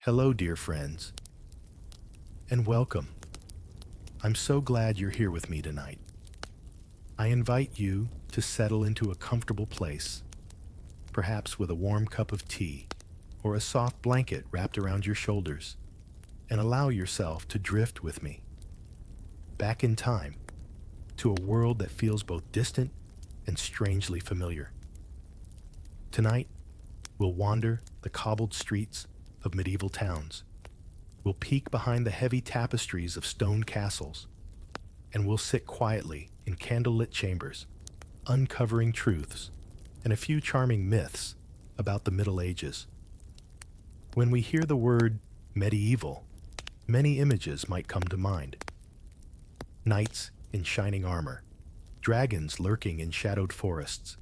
Hello, dear friends, and welcome. I'm so glad you're here with me tonight. I invite you to settle into a comfortable place, perhaps with a warm cup of tea or a soft blanket wrapped around your shoulders, and allow yourself to drift with me back in time to a world that feels both distant and strangely familiar. Tonight, we'll wander the cobbled streets of medieval towns. We'll peek behind the heavy tapestries of stone castles, and we'll sit quietly in candlelit chambers, uncovering truths and a few charming myths about the Middle Ages. When we hear the word medieval, many images might come to mind. Knights in shining armor, dragons lurking in shadowed forests,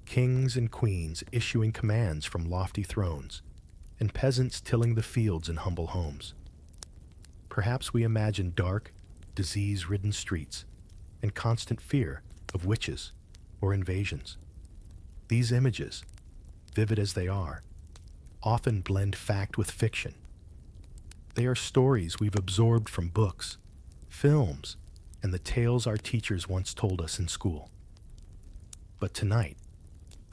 kings and queens issuing commands from lofty thrones, and peasants tilling the fields in humble homes. Perhaps we imagine dark, disease-ridden streets and constant fear of witches or invasions. These images, vivid as they are, often blend fact with fiction. They are stories we've absorbed from books, films, and the tales our teachers once told us in school. But tonight,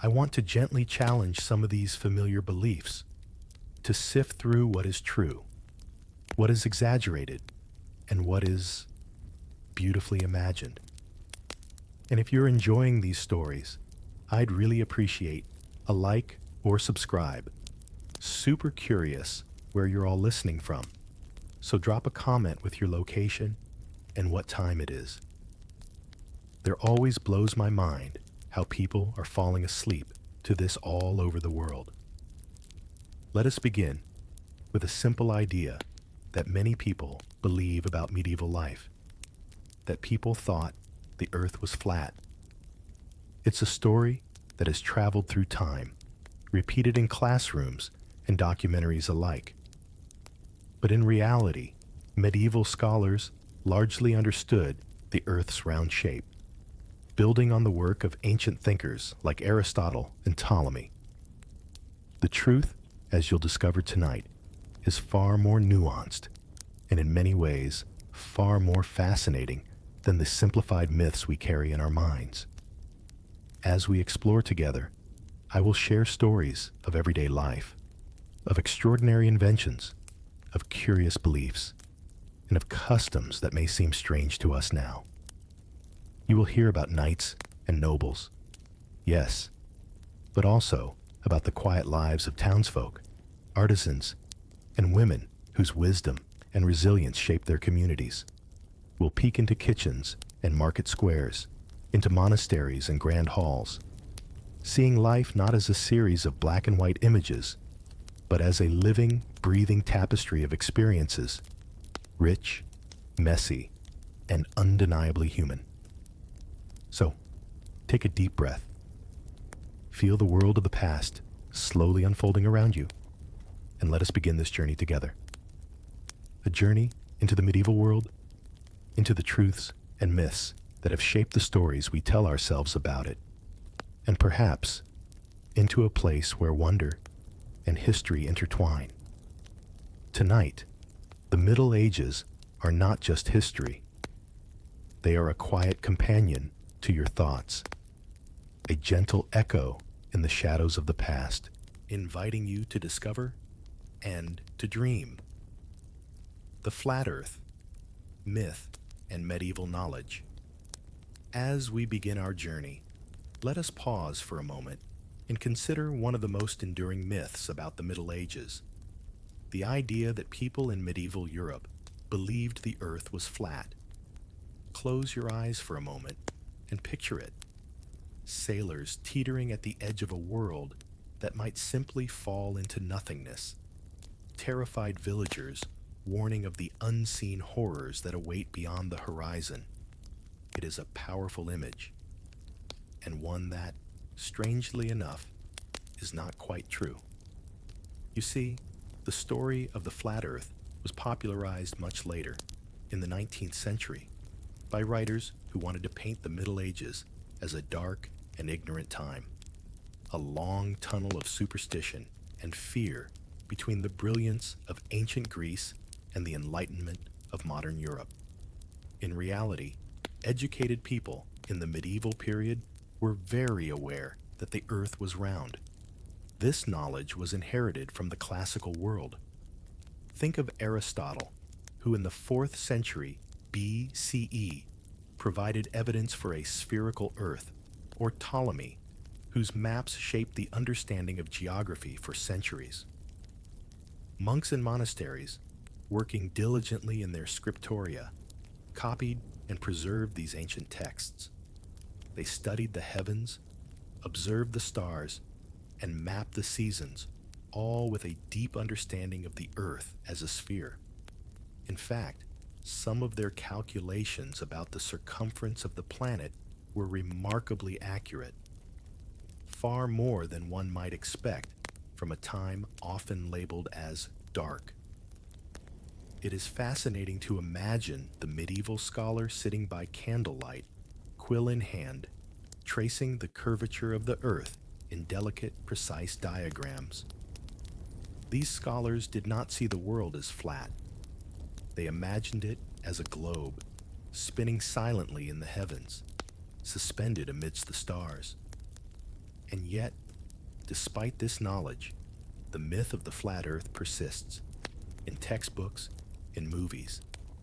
I want to gently challenge some of these familiar beliefs, to sift through what is true, what is exaggerated, and what is beautifully imagined. And if you're enjoying these stories, I'd really appreciate a like or subscribe. Super curious where you're all listening from, so drop a comment with your location and what time it is. There always blows my mind how people are falling asleep to this all over the world. Let us begin with a simple idea that many people believe about medieval life, that people thought the earth was flat. It's a story that has traveled through time, repeated in classrooms and documentaries alike. But in reality, medieval scholars largely understood the earth's round shape, building on the work of ancient thinkers like Aristotle and Ptolemy. The truth, as you'll discover tonight, is far more nuanced and in many ways far more fascinating than the simplified myths we carry in our minds. As we explore together, I will share stories of everyday life, of extraordinary inventions, of curious beliefs, and of customs that may seem strange to us now. You will hear about knights and nobles, yes, but also about the quiet lives of townsfolk, artisans, and women whose wisdom and resilience shape their communities. We'll peek into kitchens and market squares, into monasteries and grand halls, seeing life not as a series of black and white images, but as a living, breathing tapestry of experiences, rich, messy, and undeniably human. So, take a deep breath. Feel the world of the past slowly unfolding around you, and let us begin this journey together. A journey into the medieval world, into the truths and myths that have shaped the stories we tell ourselves about it, and perhaps into a place where wonder and history intertwine. Tonight, the Middle Ages are not just history. They are a quiet companion to your thoughts, a gentle echo in the shadows of the past, inviting you to discover and to dream. The Flat Earth, myth, and medieval knowledge. As we begin our journey, let us pause for a moment and consider one of the most enduring myths about the Middle Ages. The idea that people in medieval Europe believed the earth was flat. Close your eyes for a moment and picture it. Sailors teetering at the edge of a world that might simply fall into nothingness. Terrified villagers warning of the unseen horrors that await beyond the horizon. It is a powerful image, and one that, strangely enough, is not quite true. You see, the story of the flat earth was popularized much later, in the 19th century, by writers who wanted to paint the Middle Ages as a dark and ignorant time, a long tunnel of superstition and fear between the brilliance of ancient Greece and the enlightenment of modern Europe. In reality, educated people in the medieval period were very aware that the earth was round. This knowledge was inherited from the classical world. Think of Aristotle, who in the 4th century BCE provided evidence for a spherical earth, or Ptolemy, whose maps shaped the understanding of geography for centuries. Monks in monasteries, working diligently in their scriptoria, copied and preserved these ancient texts. They studied the heavens, observed the stars, and mapped the seasons, all with a deep understanding of the earth as a sphere. In fact, some of their calculations about the circumference of the planet were remarkably accurate, far more than one might expect from a time often labeled as dark. It is fascinating to imagine the medieval scholar sitting by candlelight, quill in hand, tracing the curvature of the earth in delicate, precise diagrams. These scholars did not see the world as flat. They imagined it as a globe, spinning silently in the heavens, suspended amidst the stars. And yet, despite this knowledge, the myth of the flat earth persists in textbooks, in movies,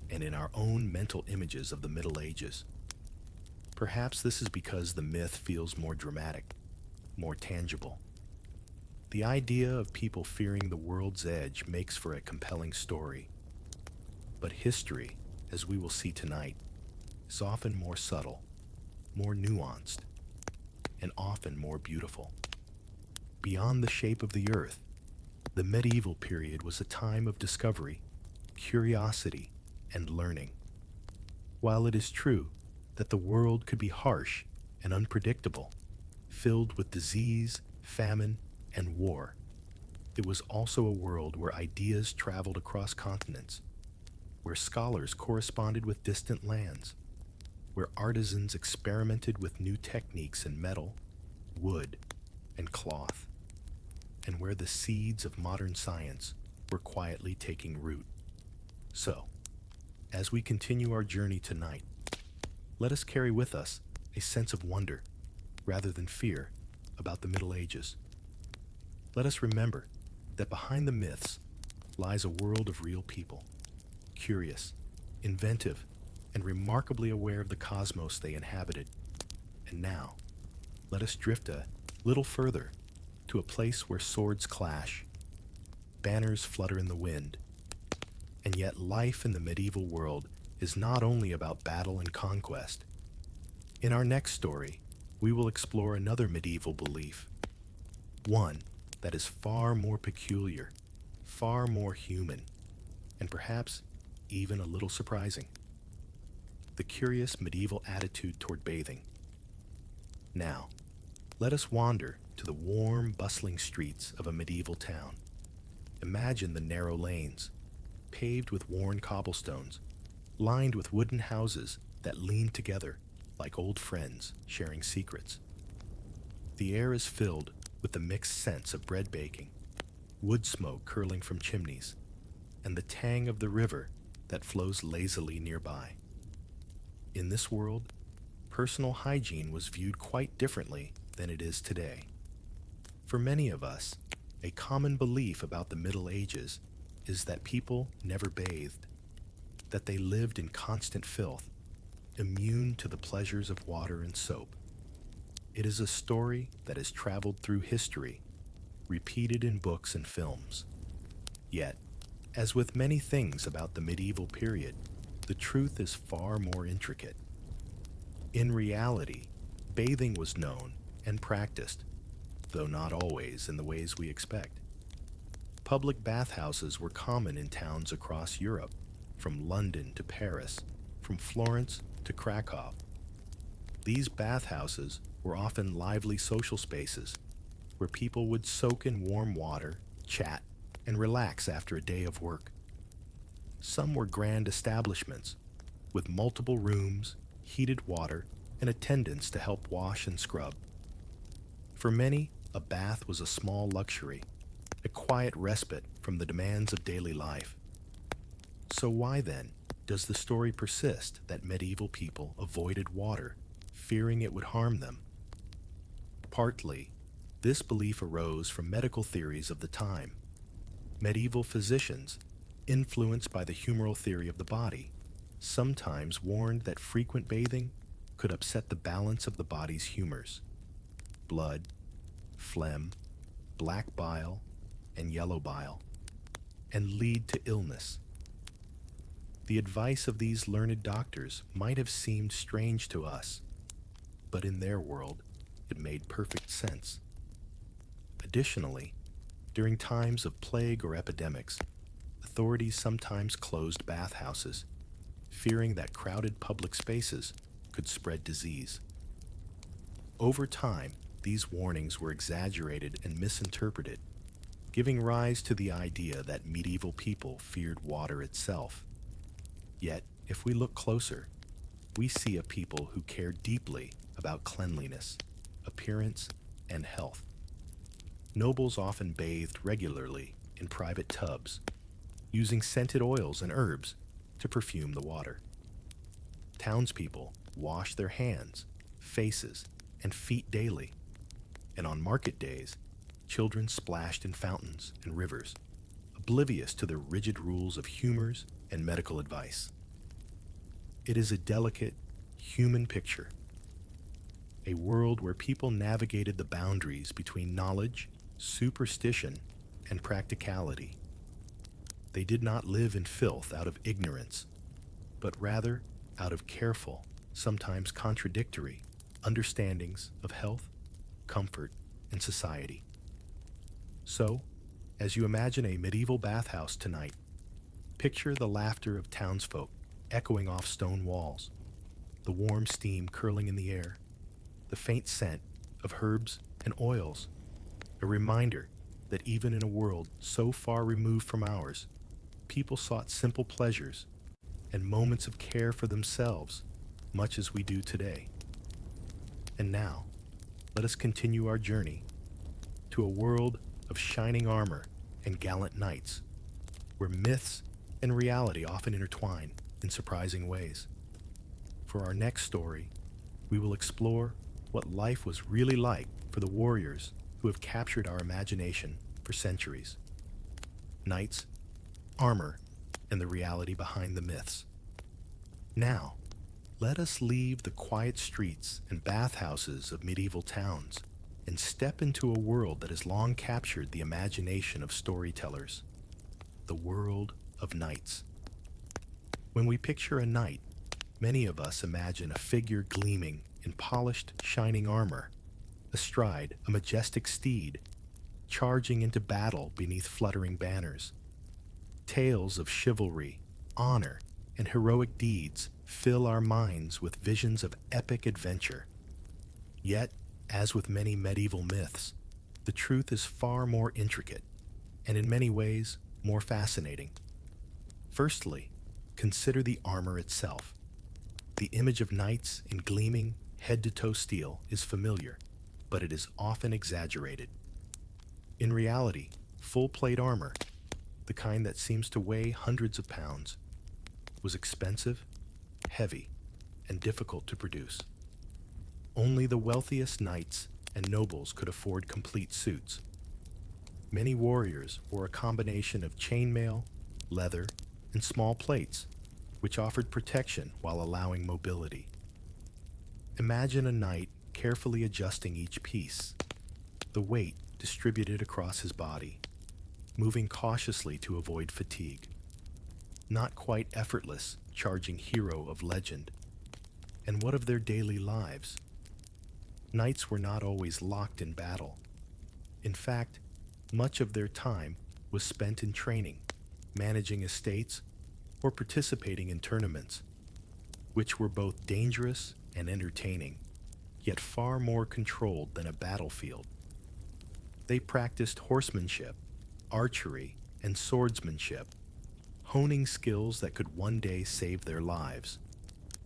and in our own mental images of the Middle Ages. Perhaps this is because the myth feels more dramatic, more tangible. The idea of people fearing the world's edge makes for a compelling story. But history, as we will see tonight, is often more subtle, more nuanced, and often more beautiful. Beyond the shape of the earth, the medieval period was a time of discovery, curiosity, and learning. While it is true that the world could be harsh and unpredictable, filled with disease, famine, and war, it was also a world where ideas traveled across continents, where scholars corresponded with distant lands, where artisans experimented with new techniques in metal, wood, and cloth, and where the seeds of modern science were quietly taking root. So, as we continue our journey tonight, let us carry with us a sense of wonder, rather than fear, about the Middle Ages. Let us remember that behind the myths lies a world of real people, curious, inventive, and remarkably aware of the cosmos they inhabited. And now, let us drift a little further to a place where swords clash, banners flutter in the wind, and yet life in the medieval world is not only about battle and conquest. In our next story, we will explore another medieval belief, one that is far more peculiar, far more human, and perhaps even a little surprising: the curious medieval attitude toward bathing. Now, let us wander to the warm, bustling streets of a medieval town. Imagine the narrow lanes, paved with worn cobblestones, lined with wooden houses that lean together like old friends sharing secrets. The air is filled with the mixed scents of bread baking, wood smoke curling from chimneys, and the tang of the river that flows lazily nearby. In this world, personal hygiene was viewed quite differently than it is today. For many of us, a common belief about the Middle Ages is that people never bathed, that they lived in constant filth, immune to the pleasures of water and soap. It is a story that has traveled through history, repeated in books and films. Yet, as with many things about the medieval period, the truth is far more intricate. In reality, bathing was known and practiced, though not always in the ways we expect. Public bathhouses were common in towns across Europe, from London to Paris, from Florence to Krakow. These bathhouses were often lively social spaces where people would soak in warm water, chat, and relax after a day of work. Some were grand establishments with multiple rooms, heated water, and attendants to help wash and scrub. For many, a bath was a small luxury, a quiet respite from the demands of daily life. So why then does the story persist that medieval people avoided water, fearing it would harm them? Partly, this belief arose from medical theories of the time. Medieval physicians, influenced by the humoral theory of the body, sometimes warned that frequent bathing could upset the balance of the body's humors. Blood, phlegm, black bile, and yellow bile, and lead to illness. The advice of these learned doctors might have seemed strange to us, but in their world, it made perfect sense. Additionally, during times of plague or epidemics, authorities sometimes closed bathhouses, fearing that crowded public spaces could spread disease. Over time, these warnings were exaggerated and misinterpreted, giving rise to the idea that medieval people feared water itself. Yet, if we look closer, we see a people who cared deeply about cleanliness, appearance, and health. Nobles often bathed regularly in private tubs, using scented oils and herbs to perfume the water. Townspeople washed their hands, faces, and feet daily, and on market days, children splashed in fountains and rivers, oblivious to the rigid rules of humors and medical advice. It is a delicate, human picture, a world where people navigated the boundaries between knowledge, superstition, and practicality. They did not live in filth out of ignorance, but rather out of careful, sometimes contradictory, understandings of health, comfort, and society. So, as you imagine a medieval bathhouse tonight, picture the laughter of townsfolk echoing off stone walls, the warm steam curling in the air, the faint scent of herbs and oils, a reminder that even in a world so far removed from ours, people sought simple pleasures and moments of care for themselves, much as we do today. And now, let us continue our journey to a world of shining armor and gallant knights, where myths and reality often intertwine in surprising ways. For our next story, we will explore what life was really like for the warriors who have captured our imagination for centuries. Knights, armor, and the reality behind the myths. Now, let us leave the quiet streets and bathhouses of medieval towns and step into a world that has long captured the imagination of storytellers, the world of knights. When we picture a knight, many of us imagine a figure gleaming in polished, shining armor, astride a majestic steed, charging into battle beneath fluttering banners. Tales of chivalry, honor, and heroic deeds fill our minds with visions of epic adventure. Yet, as with many medieval myths, the truth is far more intricate, and in many ways, more fascinating. Firstly, consider the armor itself. The image of knights in gleaming, head-to-toe steel is familiar, but it is often exaggerated. In reality, full-plate armor, the kind that seems to weigh hundreds of pounds, was expensive, heavy, and difficult to produce. Only the wealthiest knights and nobles could afford complete suits. Many warriors wore a combination of chainmail, leather, and small plates, which offered protection while allowing mobility. Imagine a knight carefully adjusting each piece, the weight distributed across his body, moving cautiously to avoid fatigue. Not quite effortless, charging hero of legend. And what of their daily lives? Knights were not always locked in battle. In fact, much of their time was spent in training, managing estates, or participating in tournaments, which were both dangerous and entertaining, yet far more controlled than a battlefield. They practiced horsemanship, archery, and swordsmanship, honing skills that could one day save their lives,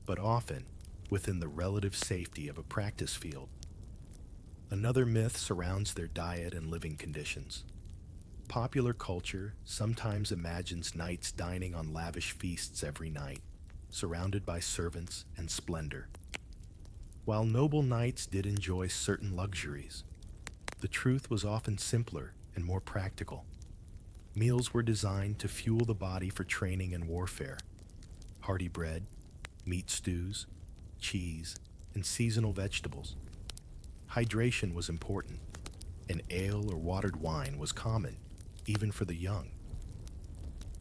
but often within the relative safety of a practice field. Another myth surrounds their diet and living conditions. Popular culture sometimes imagines knights dining on lavish feasts every night, surrounded by servants and splendor. While noble knights did enjoy certain luxuries, the truth was often simpler and more practical. Meals were designed to fuel the body for training and warfare. Hearty bread, meat stews, cheese, and seasonal vegetables. Hydration was important, and ale or watered wine was common, even for the young.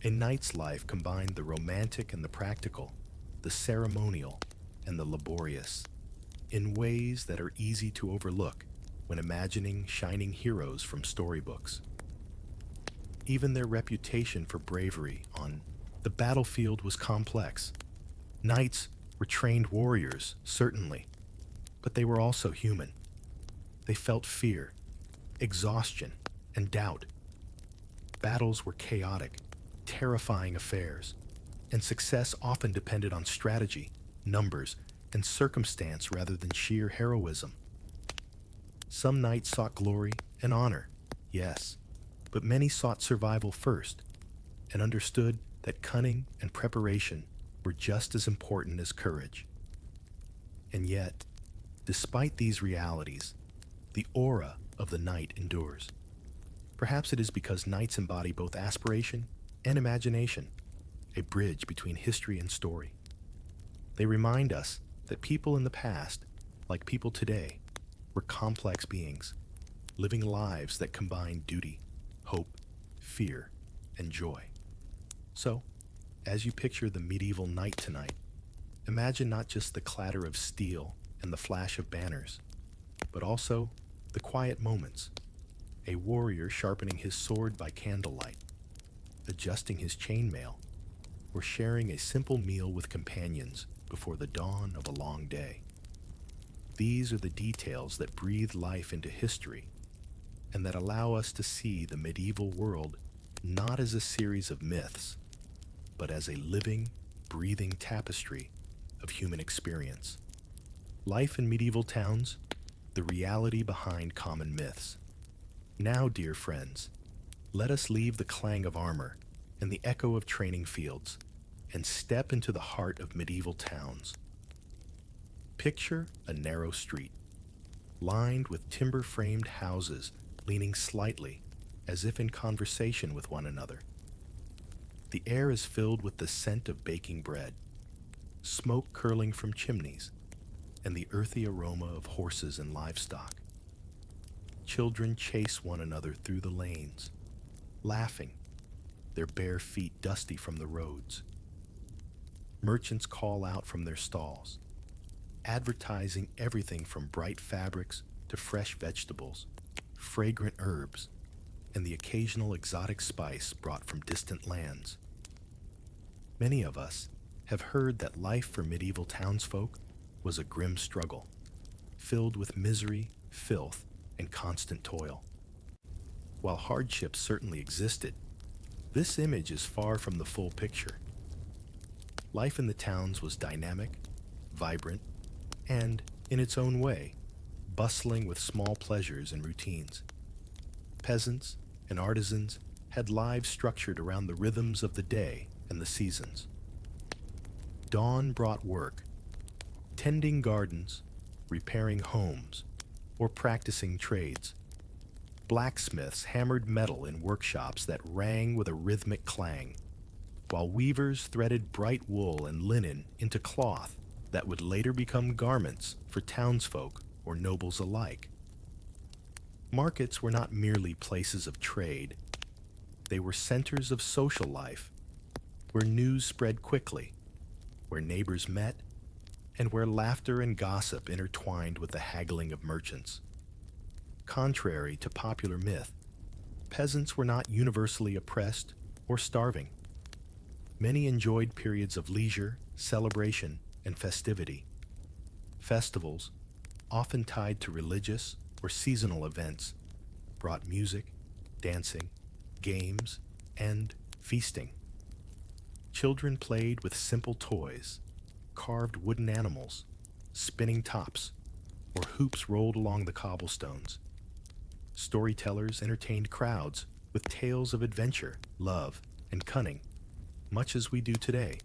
A knight's life combined the romantic and the practical, the ceremonial and the laborious, in ways that are easy to overlook when imagining shining heroes from storybooks. Even their reputation for bravery on the battlefield was complex. Knights were trained warriors, certainly, but they were also human. They felt fear, exhaustion, and doubt. Battles were chaotic, terrifying affairs, and success often depended on strategy, numbers, and circumstance rather than sheer heroism. Some knights sought glory and honor, yes, but many sought survival first and understood that cunning and preparation were just as important as courage. And yet, despite these realities, the aura of the knight endures. Perhaps it is because knights embody both aspiration and imagination, a bridge between history and story. They remind us that people in the past, like people today, were complex beings, living lives that combine duty, hope, fear, and joy. So, as you picture the medieval knight tonight, imagine not just the clatter of steel and the flash of banners, but also the quiet moments, a warrior sharpening his sword by candlelight, adjusting his chainmail, or sharing a simple meal with companions before the dawn of a long day. These are the details that breathe life into history and that allow us to see the medieval world not as a series of myths, but as a living, breathing tapestry of human experience. Life in medieval towns, the reality behind common myths. Now, dear friends, let us leave the clang of armor and the echo of training fields and step into the heart of medieval towns. Picture a narrow street, lined with timber-framed houses leaning slightly as if in conversation with one another. The air is filled with the scent of baking bread, smoke curling from chimneys, and the earthy aroma of horses and livestock. Children chase one another through the lanes, laughing, their bare feet dusty from the roads. Merchants call out from their stalls, advertising everything from bright fabrics to fresh vegetables, fragrant herbs, and the occasional exotic spice brought from distant lands. Many of us have heard that life for medieval townsfolk was a grim struggle, filled with misery, filth, and constant toil. While hardships certainly existed, this image is far from the full picture. Life in the towns was dynamic, vibrant, and, in its own way, bustling with small pleasures and routines. Peasants and artisans had lives structured around the rhythms of the day and the seasons. Dawn brought work, tending gardens, repairing homes, or practicing trades. Blacksmiths hammered metal in workshops that rang with a rhythmic clang, while weavers threaded bright wool and linen into cloth that would later become garments for townsfolk or nobles alike. Markets were not merely places of trade. They were centers of social life, where news spread quickly, where neighbors met, and where laughter and gossip intertwined with the haggling of merchants. Contrary to popular myth, peasants were not universally oppressed or starving. Many enjoyed periods of leisure, celebration, and festivity. Festivals, often tied to religious or seasonal events, brought music, dancing, games, and feasting. Children played with simple toys, carved wooden animals, spinning tops, or hoops rolled along the cobblestones. Storytellers entertained crowds with tales of adventure, love, and cunning, much as we do today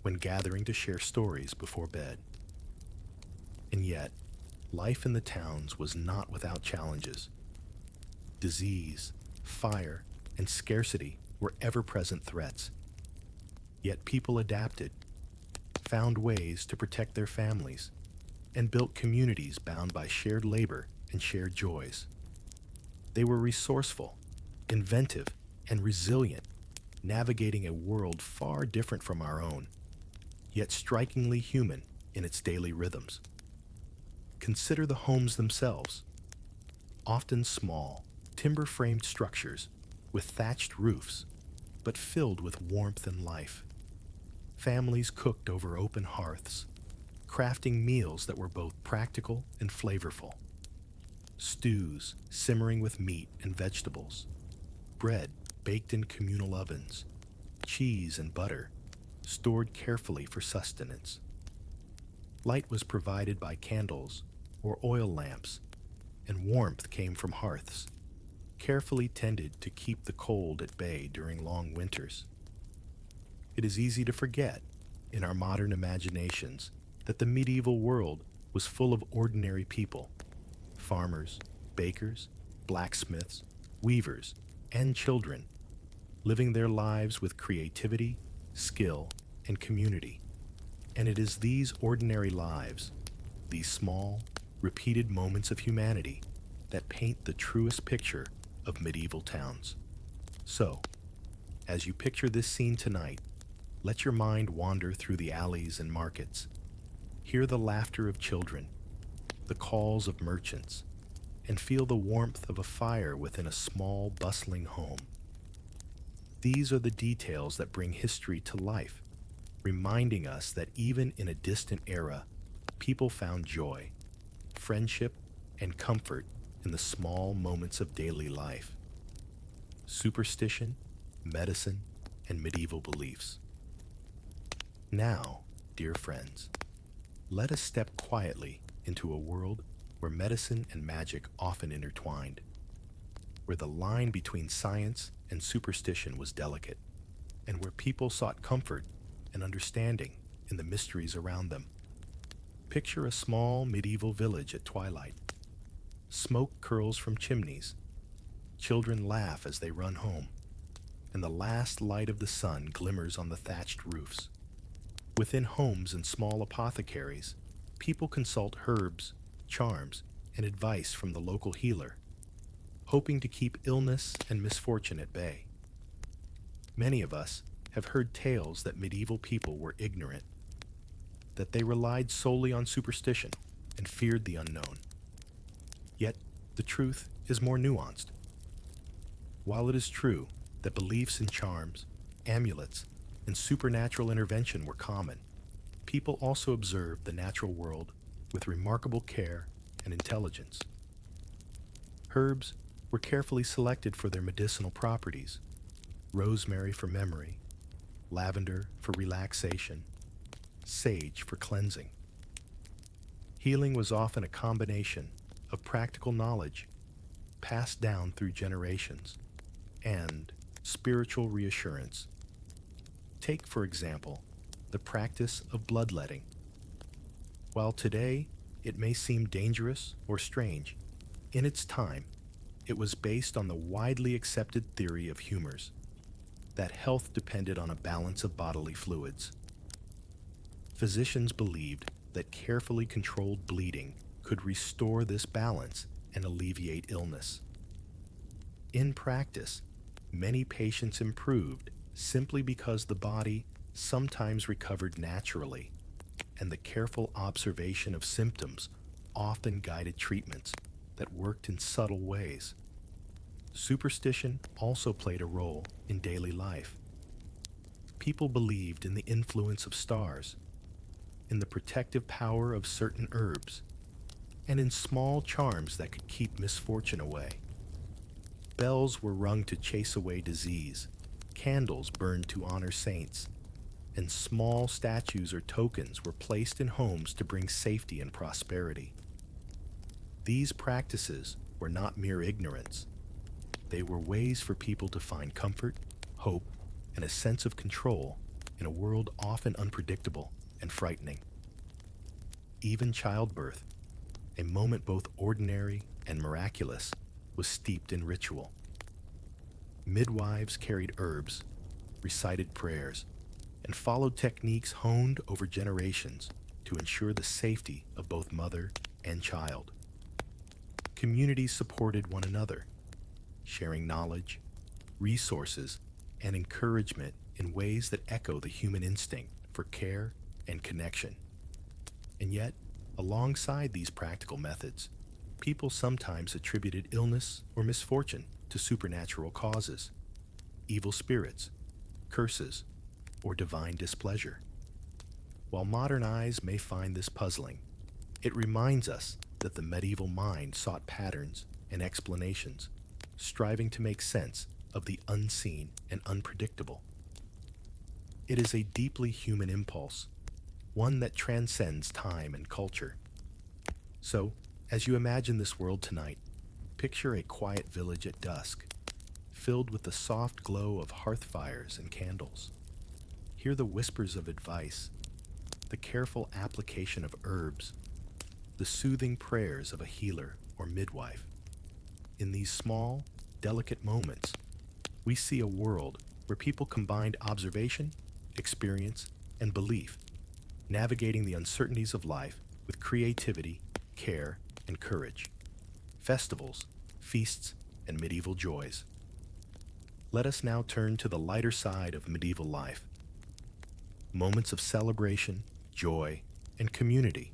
when gathering to share stories before bed. And yet, life in the towns was not without challenges. Disease, fire, and scarcity were ever-present threats. Yet people adapted, found ways to protect their families, and built communities bound by shared labor and shared joys. They were resourceful, inventive, and resilient, navigating a world far different from our own, yet strikingly human in its daily rhythms. Consider the homes themselves, often small, timber-framed structures with thatched roofs, but filled with warmth and life. Families cooked over open hearths, crafting meals that were both practical and flavorful. Stews simmering with meat and vegetables, bread baked in communal ovens, cheese and butter stored carefully for sustenance. Light was provided by candles or oil lamps, and warmth came from hearths, carefully tended to keep the cold at bay during long winters. It is easy to forget, in our modern imaginations, that the medieval world was full of ordinary people: farmers, bakers, blacksmiths, weavers, and children, living their lives with creativity, skill, and community. And it is these ordinary lives, these small, repeated moments of humanity, that paint the truest picture of medieval towns. So, as you picture this scene tonight, let your mind wander through the alleys and markets. Hear the laughter of children, the calls of merchants, and feel the warmth of a fire within a small, bustling home. These are the details that bring history to life, reminding us that even in a distant era, people found joy, friendship, and comfort in the small moments of daily life. Superstition, medicine, and medieval beliefs. Now, dear friends, let us step quietly into a world where medicine and magic often intertwined, where the line between science and superstition was delicate, and where people sought comfort and understanding in the mysteries around them. Picture a small medieval village at twilight. Smoke curls from chimneys, children laugh as they run home, and the last light of the sun glimmers on the thatched roofs. Within homes and small apothecaries, people consult herbs, charms, and advice from the local healer, hoping to keep illness and misfortune at bay. Many of us have heard tales that medieval people were ignorant, that they relied solely on superstition and feared the unknown. Yet, the truth is more nuanced. While it is true that beliefs in charms, amulets, and supernatural intervention were common, people also observed the natural world with remarkable care and intelligence. Herbs were carefully selected for their medicinal properties: rosemary for memory, lavender for relaxation, sage for cleansing. Healing was often a combination of practical knowledge passed down through generations and spiritual reassurance. Take, for example, the practice of bloodletting. While today it may seem dangerous or strange, in its time it was based on the widely accepted theory of humors, that health depended on a balance of bodily fluids. Physicians believed that carefully controlled bleeding could restore this balance and alleviate illness. In practice, many patients improved simply because the body sometimes recovered naturally, and the careful observation of symptoms often guided treatments that worked in subtle ways. Superstition also played a role in daily life. People believed in the influence of stars, in the protective power of certain herbs, and in small charms that could keep misfortune away. Bells were rung to chase away disease, candles burned to honor saints, and small statues or tokens were placed in homes to bring safety and prosperity. These practices were not mere ignorance. They were ways for people to find comfort, hope, and a sense of control in a world often unpredictable and frightening. Even childbirth, a moment both ordinary and miraculous, was steeped in ritual. Midwives carried herbs, recited prayers, and followed techniques honed over generations to ensure the safety of both mother and child. Communities supported one another, sharing knowledge, resources, and encouragement in ways that echo the human instinct for care and connection. And yet, alongside these practical methods, people sometimes attributed illness or misfortune to supernatural causes, evil spirits, curses, or divine displeasure. While modern eyes may find this puzzling, it reminds us that the medieval mind sought patterns and explanations, striving to make sense of the unseen and unpredictable. It is a deeply human impulse, one that transcends time and culture. So, as you imagine this world tonight, picture a quiet village at dusk, filled with the soft glow of hearth fires and candles. Hear the whispers of advice, the careful application of herbs, the soothing prayers of a healer or midwife. In these small, delicate moments, we see a world where people combined observation, experience, and belief, navigating the uncertainties of life with creativity, care, and courage. Festivals, feasts, and medieval joys. Let us now turn to the lighter side of medieval life. Moments of celebration, joy, and community.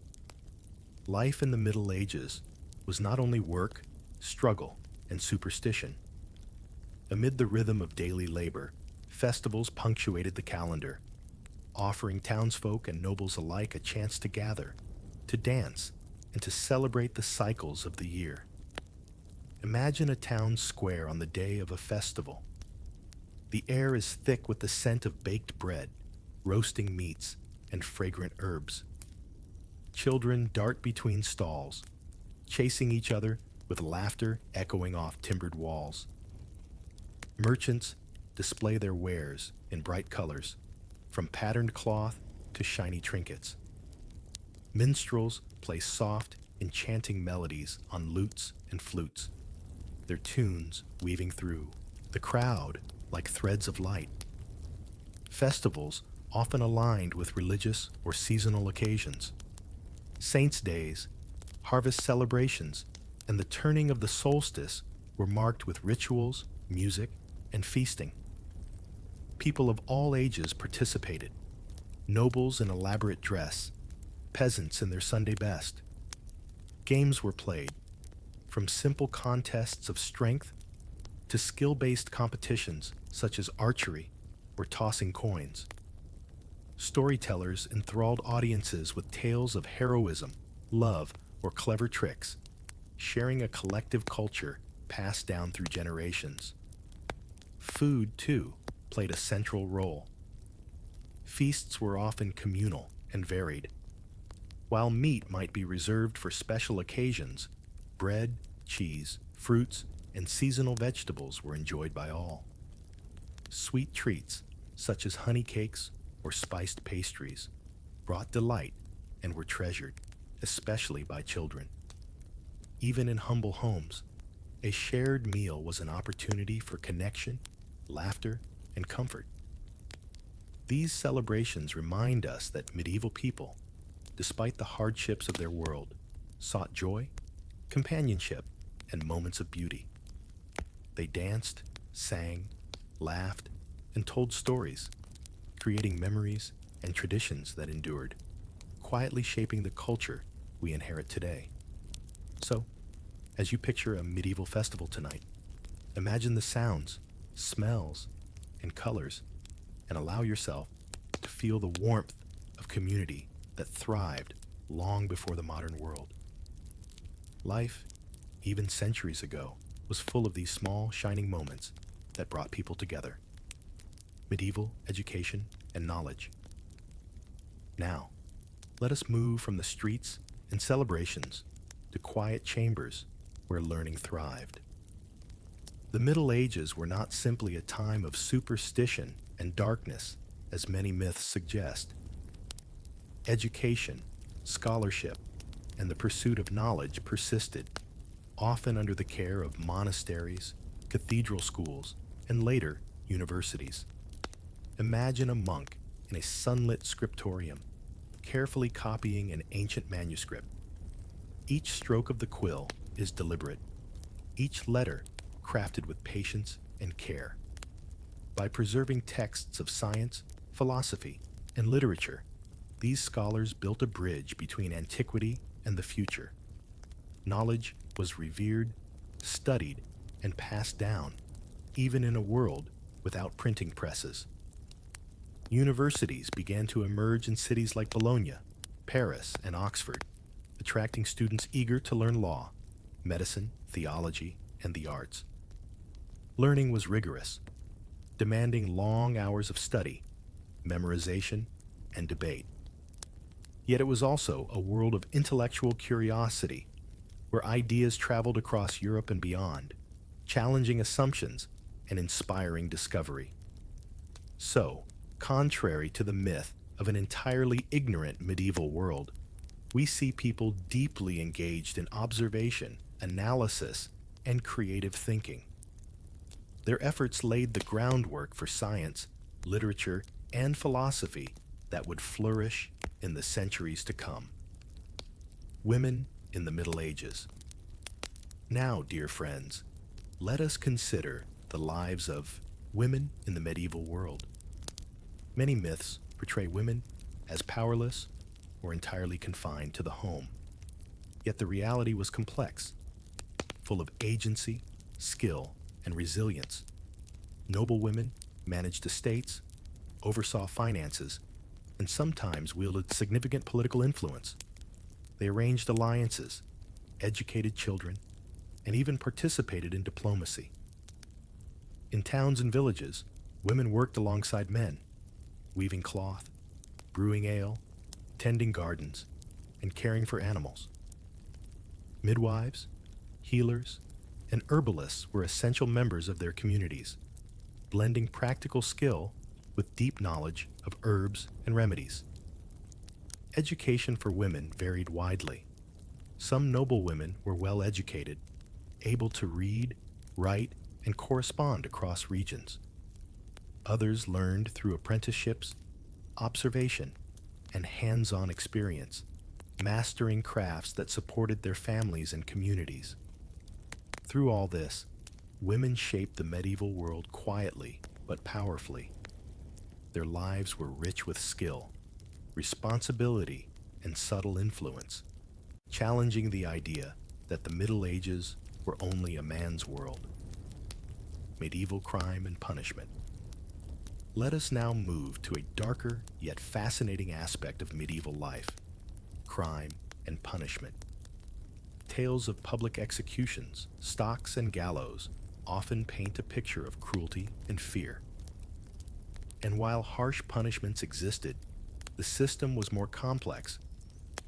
Life in the Middle Ages was not only work, struggle, and superstition. Amid the rhythm of daily labor, festivals punctuated the calendar, offering townsfolk and nobles alike a chance to gather, to dance, and to celebrate the cycles of the year. Imagine a town square on the day of a festival. The air is thick with the scent of baked bread, roasting meats, and fragrant herbs. Children dart between stalls, chasing each other with laughter echoing off timbered walls. Merchants display their wares in bright colors, from patterned cloth to shiny trinkets. Minstrels play soft, enchanting melodies on lutes and flutes, their tunes weaving through the crowd like threads of light. Festivals often aligned with religious or seasonal occasions. Saints' days, harvest celebrations, and the turning of the solstice were marked with rituals, music, and feasting. People of all ages participated, nobles in elaborate dress, peasants in their Sunday best. Games were played, from simple contests of strength to skill-based competitions such as archery or tossing coins. Storytellers enthralled audiences with tales of heroism, love, or clever tricks, sharing a collective culture passed down through generations. Food, too, played a central role. Feasts were often communal and varied. While meat might be reserved for special occasions, bread, cheese, fruits, and seasonal vegetables were enjoyed by all. Sweet treats, such as honey cakes or spiced pastries, brought delight and were treasured, especially by children. Even in humble homes, a shared meal was an opportunity for connection, laughter, and comfort. These celebrations remind us that medieval people, despite the hardships of their world, sought joy, companionship, and moments of beauty. They danced, sang, laughed, and told stories, creating memories and traditions that endured, quietly shaping the culture we inherit today. So, as you picture a medieval festival tonight, imagine the sounds, smells, and colors, and allow yourself to feel the warmth of community that thrived long before the modern world. Life, even centuries ago, was full of these small, shining moments that brought people together. Medieval education and knowledge. Now, let us move from the streets and celebrations to quiet chambers where learning thrived. The Middle Ages were not simply a time of superstition and darkness, as many myths suggest. Education, scholarship, and the pursuit of knowledge persisted, often under the care of monasteries, cathedral schools, and later, universities. Imagine a monk in a sunlit scriptorium, carefully copying an ancient manuscript. Each stroke of the quill is deliberate, each letter crafted with patience and care. By preserving texts of science, philosophy, and literature, these scholars built a bridge between antiquity and the future. Knowledge was revered, studied, and passed down, even in a world without printing presses. Universities began to emerge in cities like Bologna, Paris, and Oxford, attracting students eager to learn law, medicine, theology, and the arts. Learning was rigorous, demanding long hours of study, memorization, and debate. Yet it was also a world of intellectual curiosity, where ideas traveled across Europe and beyond, challenging assumptions and inspiring discovery. So, contrary to the myth of an entirely ignorant medieval world, we see people deeply engaged in observation, analysis, and creative thinking. Their efforts laid the groundwork for science, literature, and philosophy that would flourish in the centuries to come. Women in the Middle Ages. Now, dear friends, let us consider the lives of women in the medieval world. Many myths portray women as powerless or entirely confined to the home. Yet the reality was complex, full of agency, skill, and resilience. Noble women managed estates, oversaw finances, and sometimes wielded significant political influence. They arranged alliances, educated children, and even participated in diplomacy. In towns and villages, women worked alongside men, weaving cloth, brewing ale, tending gardens, and caring for animals. Midwives, healers, and herbalists were essential members of their communities, blending practical skill with deep knowledge of herbs and remedies. Education for women varied widely. Some noble women were well educated, able to read, write, and correspond across regions. Others learned through apprenticeships, observation, and hands-on experience, mastering crafts that supported their families and communities. Through all this, women shaped the medieval world quietly but powerfully. Their lives were rich with skill, responsibility, and subtle influence, challenging the idea that the Middle Ages were only a man's world. Medieval crime and punishment. Let us now move to a darker yet fascinating aspect of medieval life: crime and punishment. Tales of public executions, stocks, and gallows often paint a picture of cruelty and fear. And while harsh punishments existed, the system was more complex,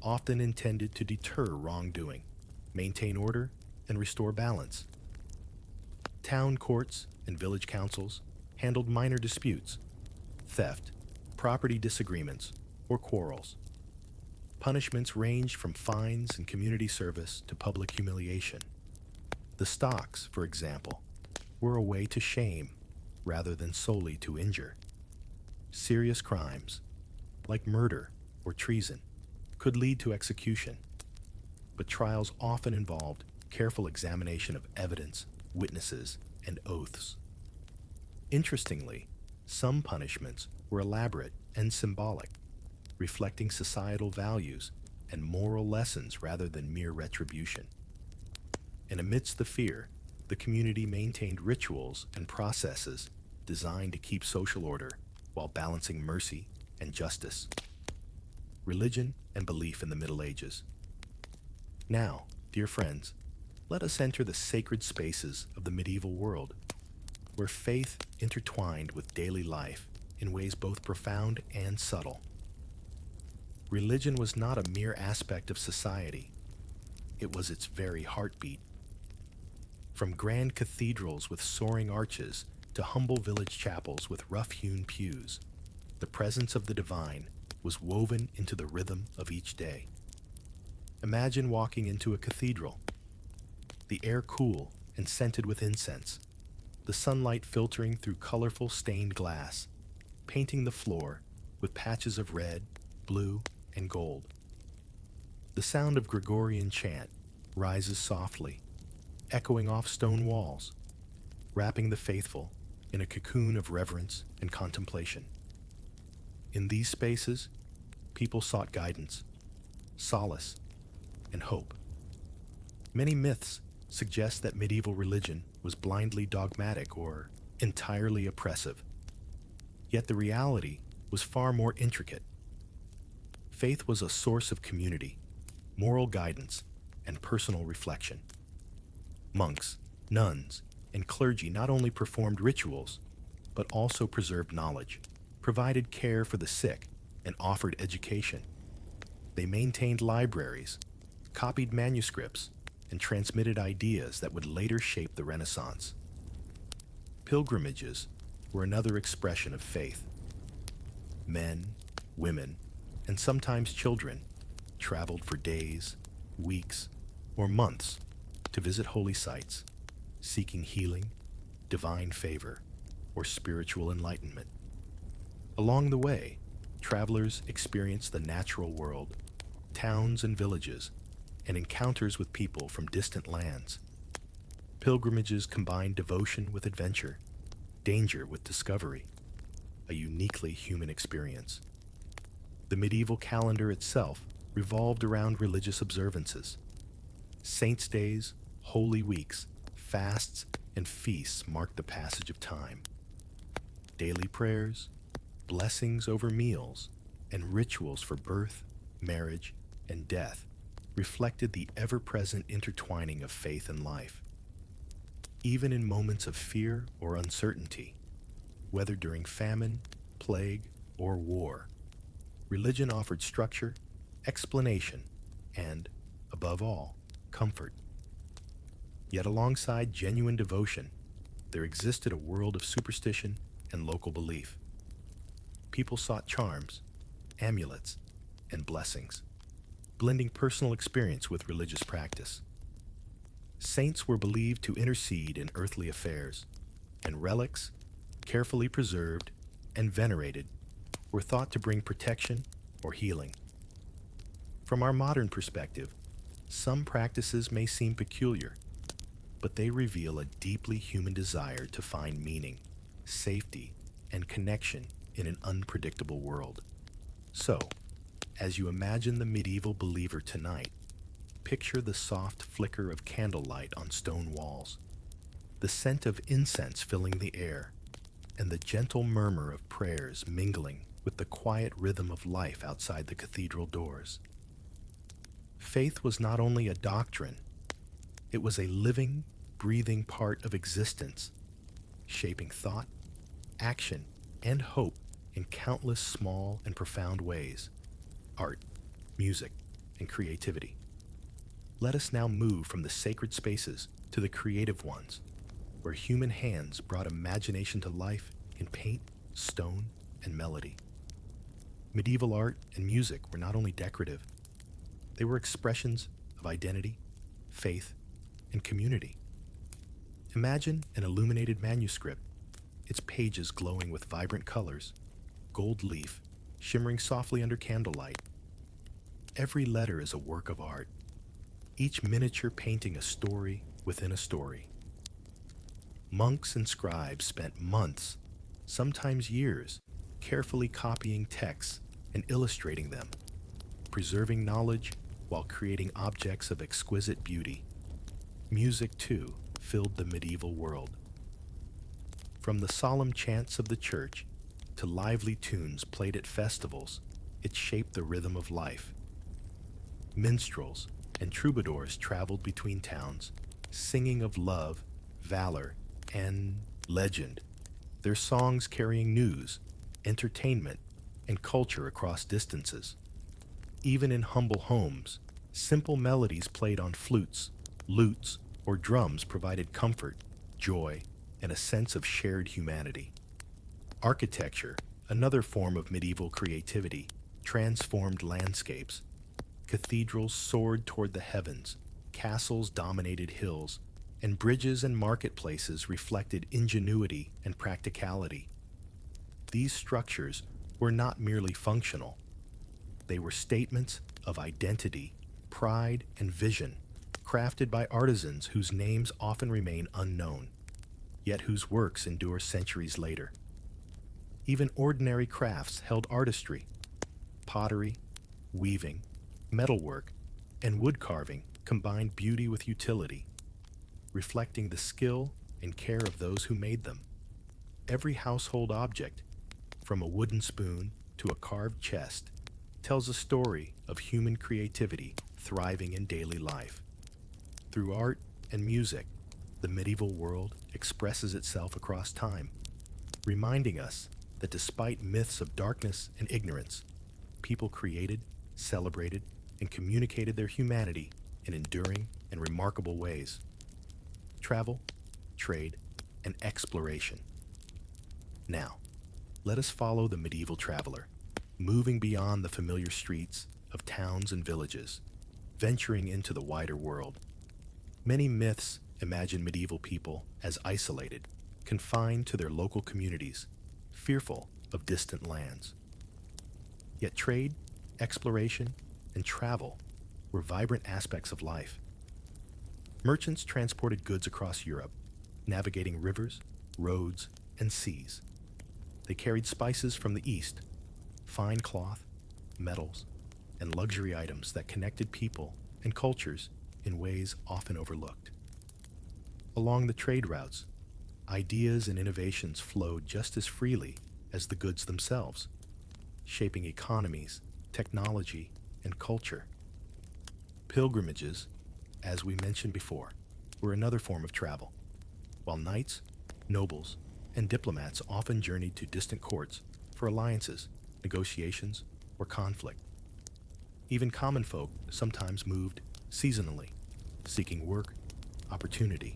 often intended to deter wrongdoing, maintain order, and restore balance. Town courts and village councils handled minor disputes, theft, property disagreements, or quarrels. Punishments ranged from fines and community service to public humiliation. The stocks, for example, were a way to shame rather than solely to injure. Serious crimes, like murder or treason, could lead to execution, but trials often involved careful examination of evidence, witnesses, and oaths. Interestingly, some punishments were elaborate and symbolic, reflecting societal values and moral lessons rather than mere retribution. And amidst the fear, the community maintained rituals and processes designed to keep social order while balancing mercy and justice. Religion and belief in the Middle Ages. Now, dear friends, let us enter the sacred spaces of the medieval world, where faith intertwined with daily life in ways both profound and subtle. Religion was not a mere aspect of society, it was its very heartbeat. From grand cathedrals with soaring arches to humble village chapels with rough-hewn pews, the presence of the divine was woven into the rhythm of each day. Imagine walking into a cathedral, the air cool and scented with incense, the sunlight filtering through colorful stained glass, painting the floor with patches of red, blue, and gold. The sound of Gregorian chant rises softly, echoing off stone walls, wrapping the faithful in a cocoon of reverence and contemplation. In these spaces, people sought guidance, solace, and hope. Many myths suggest that medieval religion was blindly dogmatic or entirely oppressive. Yet the reality was far more intricate. Faith was a source of community, moral guidance, and personal reflection. Monks, nuns, and clergy not only performed rituals, but also preserved knowledge, provided care for the sick, and offered education. They maintained libraries, copied manuscripts, and transmitted ideas that would later shape the Renaissance. Pilgrimages were another expression of faith. Men, women, and sometimes children traveled for days, weeks, or months to visit holy sites, seeking healing, divine favor, or spiritual enlightenment. Along the way, travelers experienced the natural world, towns and villages, and encounters with people from distant lands. Pilgrimages combined devotion with adventure, danger with discovery, a uniquely human experience. The medieval calendar itself revolved around religious observances. Saints' days, holy weeks, fasts, and feasts marked the passage of time. Daily prayers, blessings over meals, and rituals for birth, marriage, and death reflected the ever-present intertwining of faith and life. Even in moments of fear or uncertainty, whether during famine, plague, or war, religion offered structure, explanation, and, above all, comfort. Yet alongside genuine devotion, there existed a world of superstition and local belief. People sought charms, amulets, and blessings, blending personal experience with religious practice. Saints were believed to intercede in earthly affairs, and relics, carefully preserved and venerated, were thought to bring protection or healing. From our modern perspective, some practices may seem peculiar, but they reveal a deeply human desire to find meaning, safety, and connection in an unpredictable world. So, as you imagine the medieval believer tonight, picture the soft flicker of candlelight on stone walls, the scent of incense filling the air, and the gentle murmur of prayers mingling with the quiet rhythm of life outside the cathedral doors. Faith was not only a doctrine, it was a living, breathing part of existence, shaping thought, action, and hope in countless small and profound ways: art, music, and creativity. Let us now move from the sacred spaces to the creative ones, where human hands brought imagination to life in paint, stone, and melody. Medieval art and music were not only decorative, they were expressions of identity, faith, and community. Imagine an illuminated manuscript, its pages glowing with vibrant colors, gold leaf shimmering softly under candlelight. Every letter is a work of art, each miniature painting a story within a story. Monks and scribes spent months, sometimes years, carefully copying texts and illustrating them, preserving knowledge while creating objects of exquisite beauty. Music, too, filled the medieval world. From the solemn chants of the church to lively tunes played at festivals, it shaped the rhythm of life. Minstrels and troubadours traveled between towns, singing of love, valor, and legend, their songs carrying news, entertainment, and culture across distances. Even in humble homes, simple melodies played on flutes, lutes, or drums provided comfort, joy, and a sense of shared humanity. Architecture, another form of medieval creativity, transformed landscapes. Cathedrals soared toward the heavens, castles dominated hills, and bridges and marketplaces reflected ingenuity and practicality. These structures were not merely functional, they were statements of identity, pride, and vision, crafted by artisans whose names often remain unknown, yet whose works endure centuries later. Even ordinary crafts held artistry. Pottery, weaving, metalwork, and wood carving combined beauty with utility, reflecting the skill and care of those who made them. Every household object, from a wooden spoon to a carved chest, tells a story of human creativity thriving in daily life. Through art and music, the medieval world expresses itself across time, reminding us that despite myths of darkness and ignorance, people created, celebrated, and communicated their humanity in enduring and remarkable ways. Travel, trade, and exploration. Now, let us follow the medieval traveler, moving beyond the familiar streets of towns and villages, venturing into the wider world. Many myths imagine medieval people as isolated, confined to their local communities, fearful of distant lands. Yet trade, exploration, and travel were vibrant aspects of life. Merchants transported goods across Europe, navigating rivers, roads, and seas. They carried spices from the east, fine cloth, metals, and luxury items that connected people and cultures in ways often overlooked. Along the trade routes, ideas and innovations flowed just as freely as the goods themselves, shaping economies, technology, and culture. Pilgrimages, as we mentioned before, were another form of travel, while knights, nobles, and diplomats often journeyed to distant courts for alliances, negotiations, or conflict. Even common folk sometimes moved seasonally, seeking work, opportunity,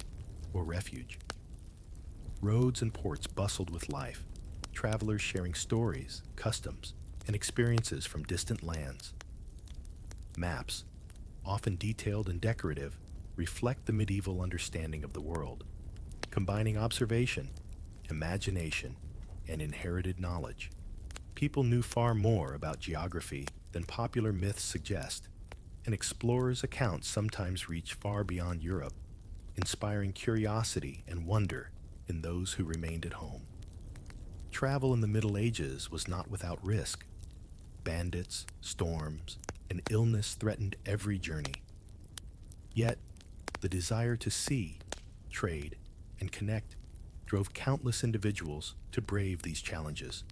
or refuge. Roads and ports bustled with life, travelers sharing stories, customs, and experiences from distant lands. Maps, often detailed and decorative, reflect the medieval understanding of the world, combining observation, imagination, and inherited knowledge. People knew far more about geography than popular myths suggest, and explorers' accounts sometimes reach far beyond Europe, inspiring curiosity and wonder in those who remained at home. Travel in the Middle Ages was not without risk. Bandits, storms, and illness threatened every journey. Yet, the desire to see, trade, and connect drove countless individuals to brave these challenges,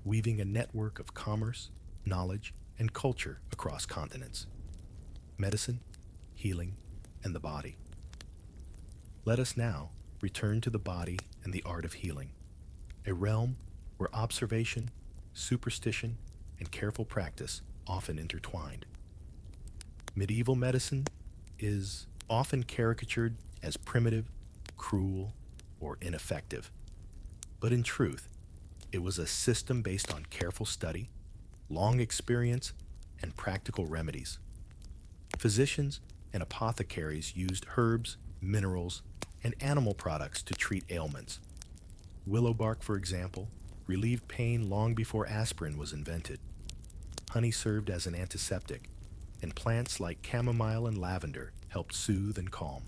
weaving a network of commerce, knowledge, and culture across continents. Medicine, healing, and the body. Let us now return to the body and the art of healing, a realm where observation, superstition, and careful practice often intertwined. Medieval medicine is often caricatured as primitive, cruel, or ineffective. But in truth, it was a system based on careful study, long experience, and practical remedies. Physicians and apothecaries used herbs, minerals, and animal products to treat ailments. Willow bark, for example, relieved pain long before aspirin was invented. Honey served as an antiseptic, and plants like chamomile and lavender helped soothe and calm.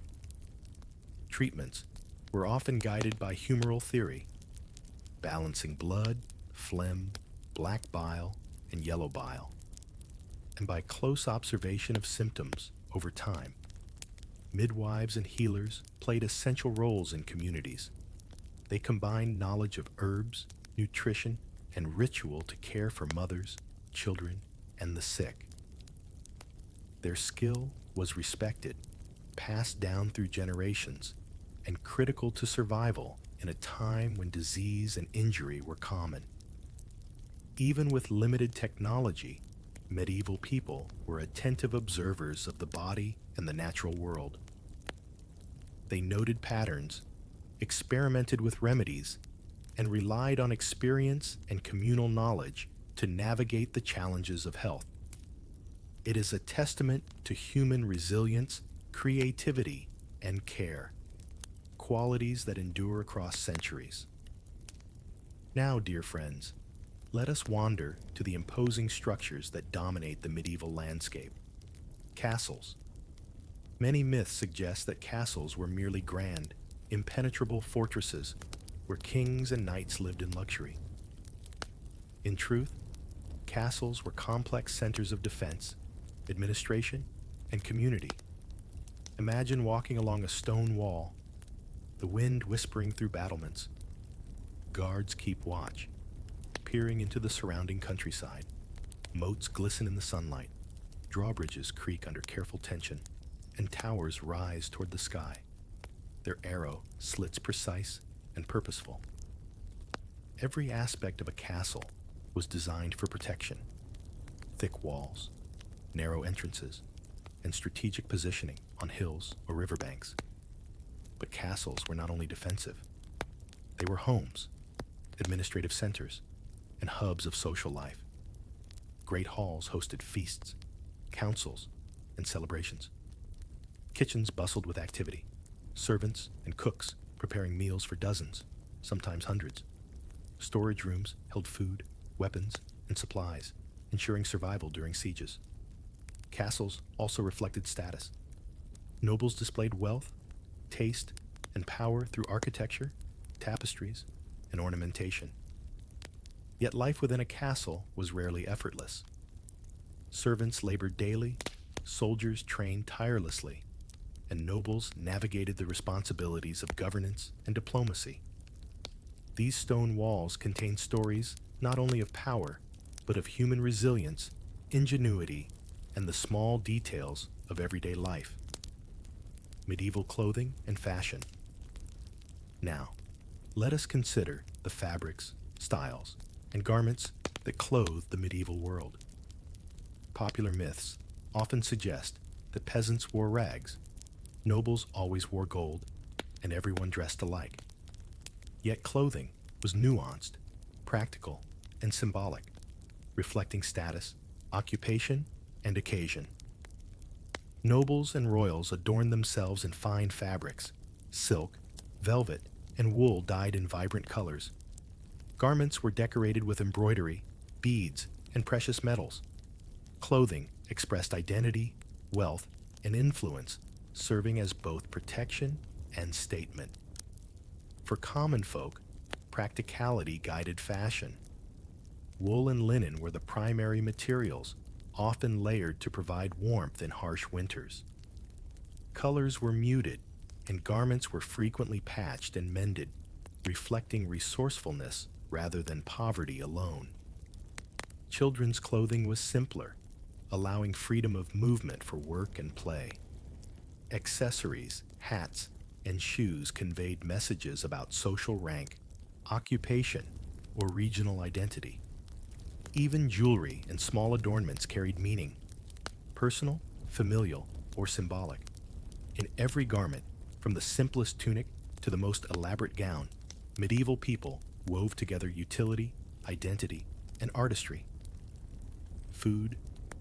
Treatments were often guided by humoral theory, balancing blood, phlegm, black bile, and yellow bile, and by close observation of symptoms over time. Midwives and healers played essential roles in communities. They combined knowledge of herbs, nutrition, and ritual to care for mothers, children, and the sick. Their skill was respected, passed down through generations, and critical to survival in a time when disease and injury were common. Even with limited technology, medieval people were attentive observers of the body and the natural world. They noted patterns, experimented with remedies, and relied on experience and communal knowledge to navigate the challenges of health. It is a testament to human resilience, creativity, and care, qualities that endure across centuries. Now, dear friends, let us wander to the imposing structures that dominate the medieval landscape. Castles. Many myths suggest that castles were merely grand, impenetrable fortresses where kings and knights lived in luxury. In truth, castles were complex centers of defense, administration, and community. Imagine walking along a stone wall, the wind whispering through battlements. Guards keep watch, peering into the surrounding countryside. Moats glisten in the sunlight, drawbridges creak under careful tension, and towers rise toward the sky. Their arrow slits precise and purposeful. Every aspect of a castle was designed for protection. Thick walls, narrow entrances, and strategic positioning on hills or riverbanks. But castles were not only defensive, they were homes, administrative centers, and hubs of social life. Great halls hosted feasts, councils, and celebrations. Kitchens bustled with activity, servants and cooks preparing meals for dozens, sometimes hundreds. Storage rooms held food, weapons, and supplies, ensuring survival during sieges. Castles also reflected status. Nobles displayed wealth, taste, and power through architecture, tapestries, and ornamentation. Yet life within a castle was rarely effortless. Servants labored daily, soldiers trained tirelessly, and nobles navigated the responsibilities of governance and diplomacy. These stone walls contain stories not only of power, but of human resilience, ingenuity, and the small details of everyday life. Medieval clothing and fashion. Now, let us consider the fabrics, styles, and garments that clothed the medieval world. Popular myths often suggest that peasants wore rags, nobles always wore gold, and everyone dressed alike. Yet clothing was nuanced, practical, and symbolic, reflecting status, occupation, and occasion. Nobles and royals adorned themselves in fine fabrics, silk, velvet, and wool dyed in vibrant colors. Garments were decorated with embroidery, beads, and precious metals. Clothing expressed identity, wealth, and influence, serving as both protection and statement. For common folk, practicality guided fashion. Wool and linen were the primary materials, often layered to provide warmth in harsh winters. Colors were muted, and garments were frequently patched and mended, reflecting resourcefulness rather than poverty alone. Children's clothing was simpler, allowing freedom of movement for work and play. Accessories, hats, and shoes conveyed messages about social rank, occupation, or regional identity. Even jewelry and small adornments carried meaning, personal, familial, or symbolic. In every garment, from the simplest tunic to the most elaborate gown, medieval people wove together utility, identity, and artistry. Food,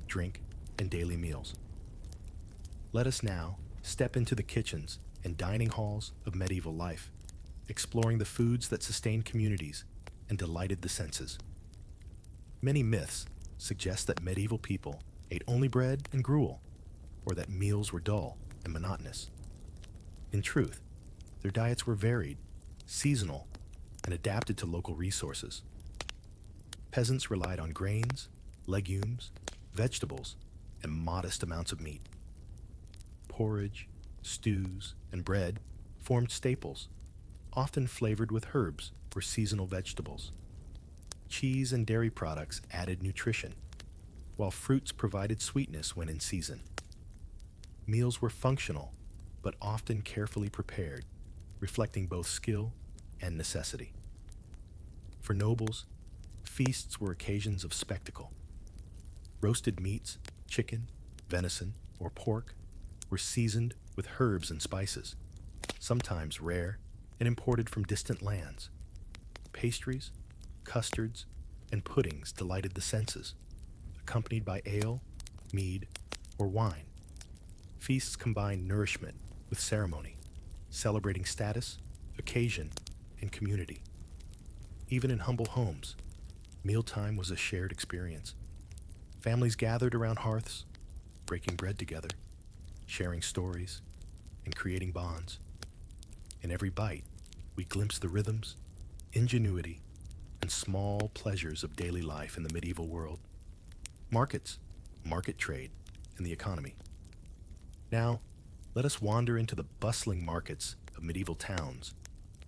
drink, and daily meals. Let us now step into the kitchens and dining halls of medieval life, exploring the foods that sustained communities and delighted the senses. Many myths suggest that medieval people ate only bread and gruel, or that meals were dull and monotonous. In truth, their diets were varied, seasonal, and adapted to local resources. Peasants relied on grains, legumes, vegetables, and modest amounts of meat. Porridge, stews, and bread formed staples, often flavored with herbs or seasonal vegetables. Cheese and dairy products added nutrition, while fruits provided sweetness when in season. Meals were functional, but often carefully prepared, reflecting both skill and necessity. For nobles, feasts were occasions of spectacle. Roasted meats, chicken, venison, or pork, were seasoned with herbs and spices. sometimes rare and imported from distant lands. Pastries, custards, and puddings delighted the senses, accompanied by ale, mead, or wine. Feasts combined nourishment with ceremony, celebrating status, occasion, and community. Even in humble homes, mealtime was a shared experience. Families gathered around hearths, breaking bread together, sharing stories, and creating bonds. In every bite, we glimpsed the rhythms, ingenuity, and small pleasures of daily life in the medieval world. Markets, market trade, and the economy. Now, let us wander into the bustling markets of medieval towns,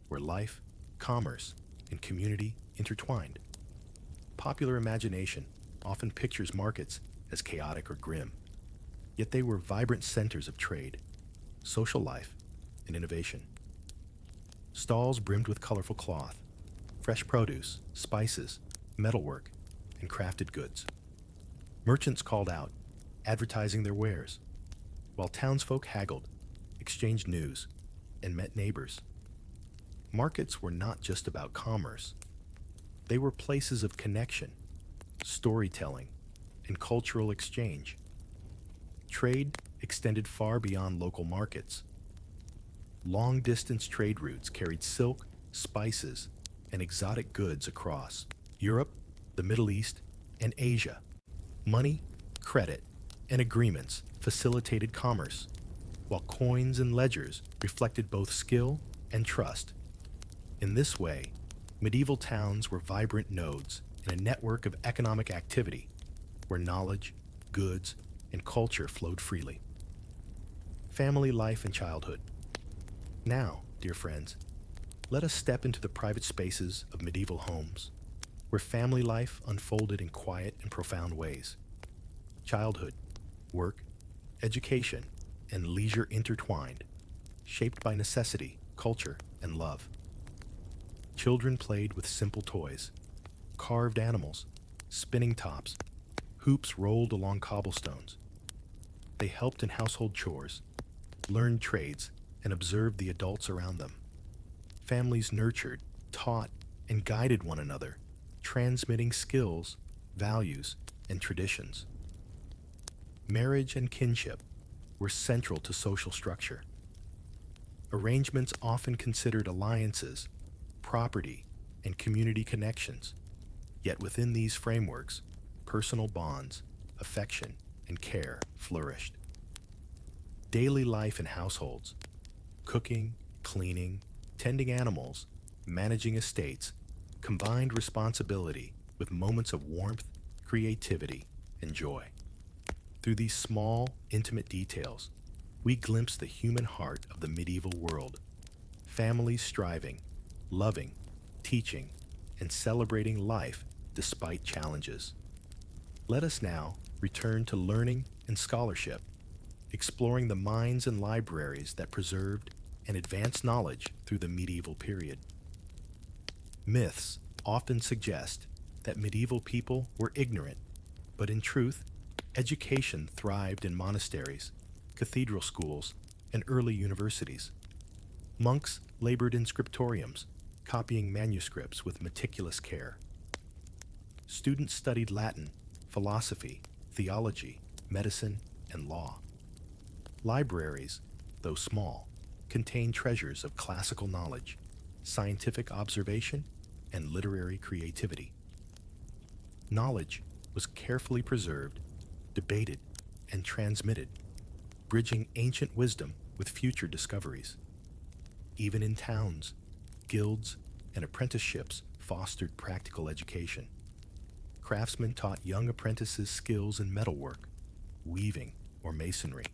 where life, commerce, and community intertwined. Popular imagination often pictures markets as chaotic or grim, yet they were vibrant centers of trade, social life, and innovation. Stalls brimmed with colorful cloth, fresh produce, spices, metalwork, and crafted goods. Merchants called out, advertising their wares, while townsfolk haggled, exchanged news, and met neighbors. Markets were not just about commerce. They were places of connection, storytelling, and cultural exchange. Trade extended far beyond local markets. Long-distance trade routes carried silk, spices, and exotic goods across Europe, the Middle East, and Asia. Money, credit, and agreements facilitated commerce, while coins and ledgers reflected both skill and trust. In this way, medieval towns were vibrant nodes in a network of economic activity where knowledge, goods, and culture flowed freely. Family life and childhood. Now, dear friends, let us step into the private spaces of medieval homes, where family life unfolded in quiet and profound ways. Childhood, work, education, and leisure intertwined, shaped by necessity, culture, and love. Children played with simple toys, carved animals, spinning tops, hoops rolled along cobblestones. They helped in household chores, learned trades, and observed the adults around them. Families nurtured, taught, and guided one another, transmitting skills, values, and traditions. Marriage and kinship were central to social structure. Arrangements often considered alliances, property, and community connections, yet within these frameworks, personal bonds, affection, and care flourished. Daily life in households, cooking, cleaning, tending animals, managing estates, combined responsibility with moments of warmth, creativity, and joy. Through these small, intimate details, we glimpse the human heart of the medieval world. Families striving, loving, teaching, and celebrating life despite challenges. Let us now return to learning and scholarship, exploring the minds and libraries that preserved and advanced knowledge through the medieval period. Myths often suggest that medieval people were ignorant, but in truth, education thrived in monasteries, cathedral schools, and early universities. Monks labored in scriptoriums, copying manuscripts with meticulous care. Students studied Latin, philosophy, theology, medicine, and law. Libraries, though small, contained treasures of classical knowledge, scientific observation, and literary creativity. Knowledge was carefully preserved, debated, and transmitted, bridging ancient wisdom with future discoveries. Even in towns, guilds, and apprenticeships fostered practical education. Craftsmen taught young apprentices skills in metalwork, weaving, or masonry.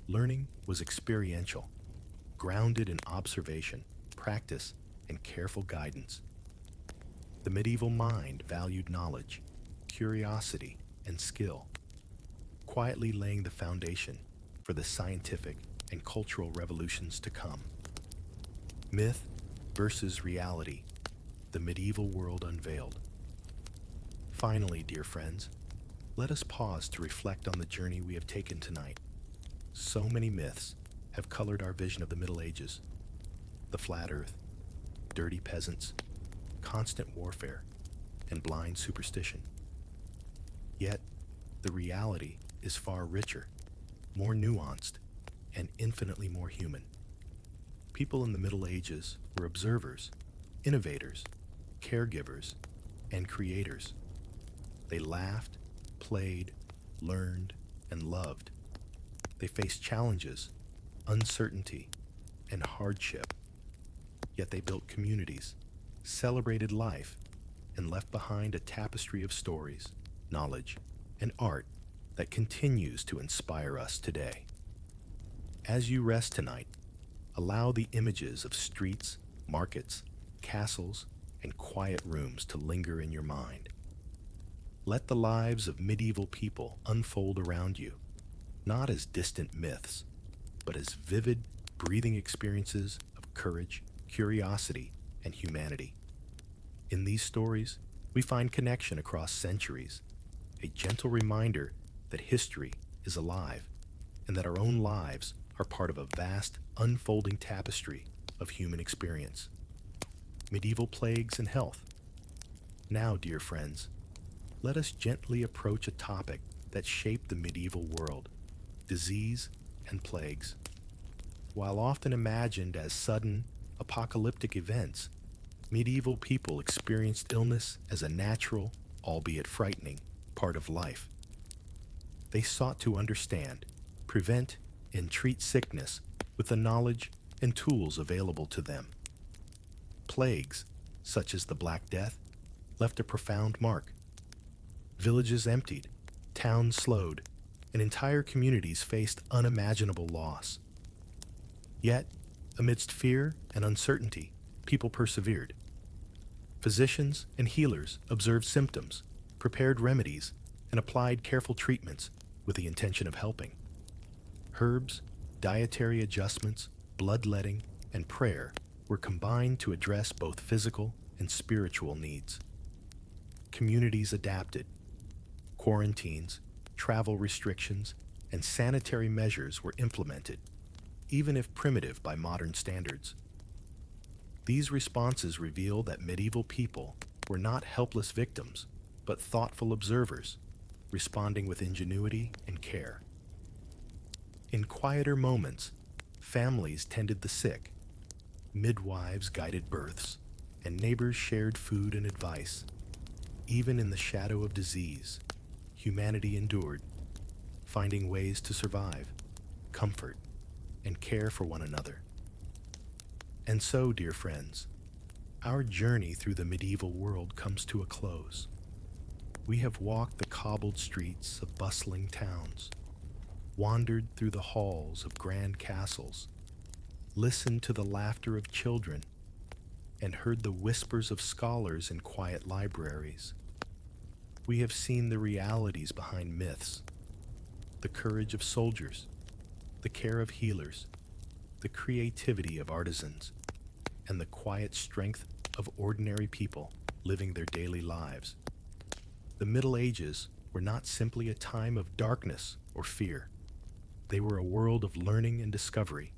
Learning was experiential, grounded in observation, practice, and careful guidance. The medieval mind valued knowledge, curiosity, and skill, quietly laying the foundation for the scientific and cultural revolutions to come. Myth versus reality, the medieval world unveiled. Finally, dear friends, let us pause to reflect on the journey we have taken tonight. So many myths, have colored our vision of the Middle Ages. The flat earth, dirty peasants, constant warfare, and blind superstition. Yet, the reality is far richer, more nuanced, and infinitely more human. People in the Middle Ages were observers, innovators, caregivers, and creators. They laughed, played, learned, and loved. They faced challenges, uncertainty, and hardship. Yet they built communities, celebrated life, and left behind a tapestry of stories, knowledge, and art that continues to inspire us today. As you rest tonight, allow the images of streets, markets, castles, and quiet rooms to linger in your mind. Let the lives of medieval people unfold around you, not as distant myths, but as vivid, breathing experiences of courage, curiosity, and humanity. In these stories, we find connection across centuries, a gentle reminder that history is alive and that our own lives are part of a vast, unfolding tapestry of human experience. Medieval plagues and health. Now, dear friends, let us gently approach a topic that shaped the medieval world: disease and plagues. While often imagined as sudden, apocalyptic events, medieval people experienced illness as a natural, albeit frightening, part of life. They sought to understand, prevent, and treat sickness with the knowledge and tools available to them. Plagues, such as the Black Death, left a profound mark. Villages emptied, towns slowed, and entire communities faced unimaginable loss. Yet, amidst fear and uncertainty, people persevered. Physicians and healers observed symptoms, prepared remedies, and applied careful treatments with the intention of helping. Herbs, dietary adjustments, bloodletting, and prayer were combined to address both physical and spiritual needs. Communities adapted. Quarantines, travel restrictions, and sanitary measures were implemented, even if primitive by modern standards. These responses reveal that medieval people were not helpless victims, but thoughtful observers, responding with ingenuity and care. In quieter moments, families tended the sick, midwives guided births, and neighbors shared food and advice. Even in the shadow of disease, humanity endured, finding ways to survive, comfort, and care for one another. And so, dear friends, our journey through the medieval world comes to a close. We have walked the cobbled streets of bustling towns, wandered through the halls of grand castles, listened to the laughter of children, and heard the whispers of scholars in quiet libraries. We have seen the realities behind myths, the courage of soldiers, the care of healers, the creativity of artisans, and the quiet strength of ordinary people living their daily lives. The Middle Ages were not simply a time of darkness or fear. They were a world of learning and discovery,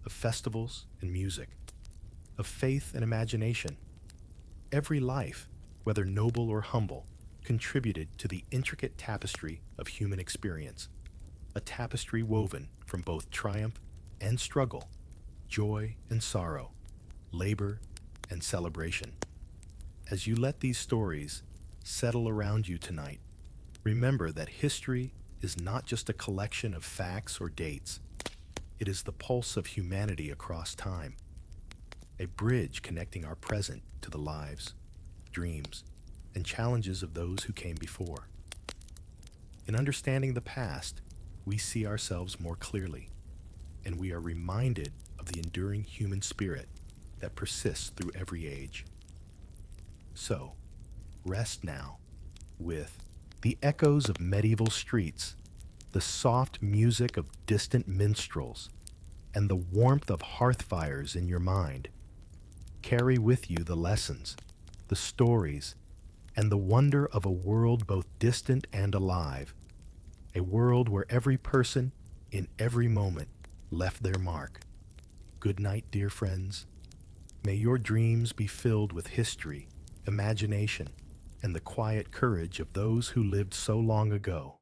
of festivals and music, of faith and imagination. Every life, whether noble or humble, contributed to the intricate tapestry of human experience, a tapestry woven from both triumph and struggle, joy and sorrow, labor and celebration. As you let these stories settle around you tonight, remember that history is not just a collection of facts or dates. It is the pulse of humanity across time, a bridge connecting our present to the lives, dreams, and challenges of those who came before. In understanding the past, we see ourselves more clearly, and we are reminded of the enduring human spirit that persists through every age. So, rest now with the echoes of medieval streets, the soft music of distant minstrels, and the warmth of hearth fires in your mind. Carry with you the lessons, the stories, and the wonder of a world both distant and alive, a world where every person, in every moment, left their mark. Good night, dear friends. May your dreams be filled with history, imagination, and the quiet courage of those who lived so long ago.